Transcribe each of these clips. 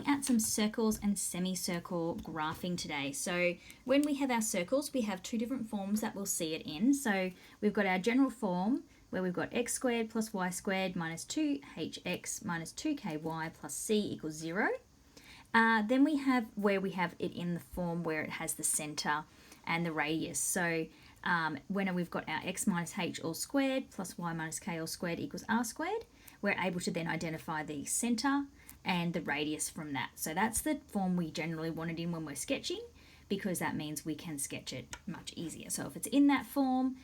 looking at some circles and semicircle graphing today. So when we have our circles, we have two different forms that we'll see it in. So we've got our general form where we've got x squared plus y squared minus 2hx minus 2ky plus c equals 0. Then we have where we have it in the form where it has the center and the radius. So when we've got our x minus h all squared plus y minus k all squared equals r squared, we're able to then identify the center and the radius from that. So that's the form we generally want it in when we're sketching, because that means we can sketch it much easier. So if it's in that form,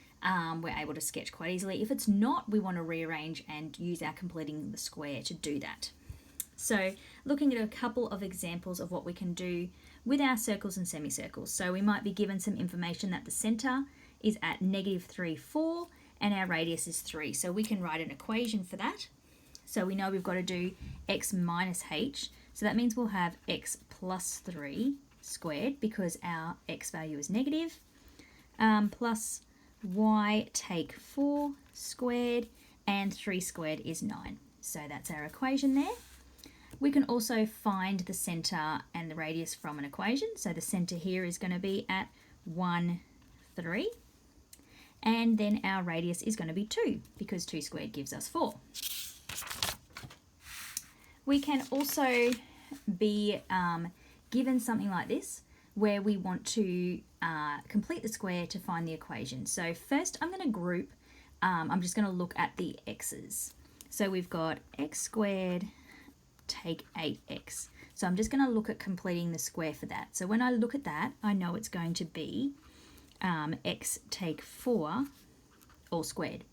we're able to sketch quite easily. If it's not, we want to rearrange and use our completing the square to do that. So looking at a couple of examples of what we can do with our circles and semicircles. So we might be given some information that the center is at -3, 4, and our radius is 3. So we can write an equation for that. So we know we've got to do x minus h. So that means we'll have x plus 3 squared, because our x value is negative, plus y take 4 squared, and 3 squared is 9. So that's our equation there. We can also find the center and the radius from an equation. So the center here is going to be at 1, 3. And then our radius is going to be 2, because 2 squared gives us 4. We can also be given something like this, where we want to complete the square to find the equation. So first I'm going to group, I'm just going to look at the x's. So we've got x squared take 8x. So I'm just going to look at completing the square for that. So when I look at that, I know it's going to be x take 4 all squared.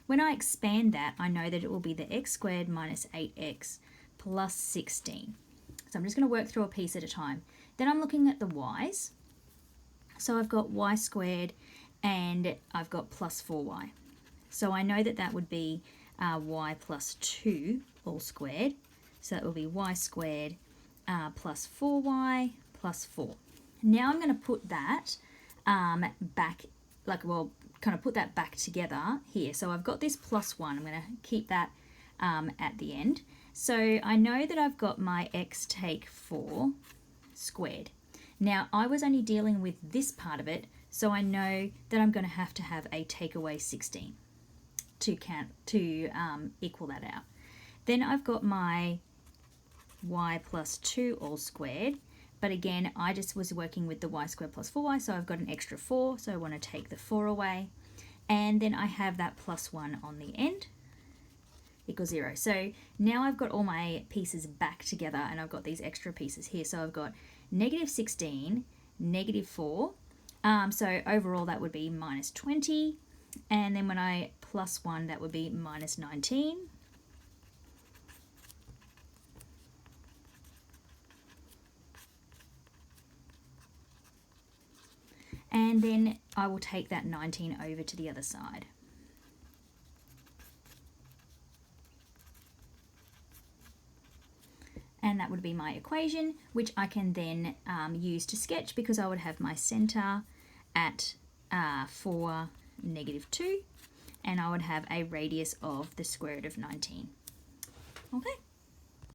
When I expand that, I know that it will be the x squared minus 8x plus 16. So I'm just going to work through a piece at a time. Then I'm looking at the y's. So I've got y squared and I've got plus 4y. So I know that that would be y plus 2 all squared. So that will be y squared plus 4y plus 4. Now I'm going to put that back, kind of put that back together here. So I've got this plus 1. I'm going to keep that at the end. So I know that I've got my x take 4 squared. Now I was only dealing with this part of it, so I know that I'm going to have a take away 16 to equal that out. Then I've got my y plus 2 all squared, but again I just was working with the y squared plus 4y, so I've got an extra 4, so I want to take the 4 away, and then I have that plus 1 on the end equals 0. So now I've got all my pieces back together and I've got these extra pieces here. So I've got -16, -4, so overall that would be minus 20, and then when I plus 1 that would be minus 19. And then I will take that 19 over to the other side. And that would be my equation, which I can then use to sketch, because I would have my center at 4, -2, and I would have a radius of the square root of 19. Okay.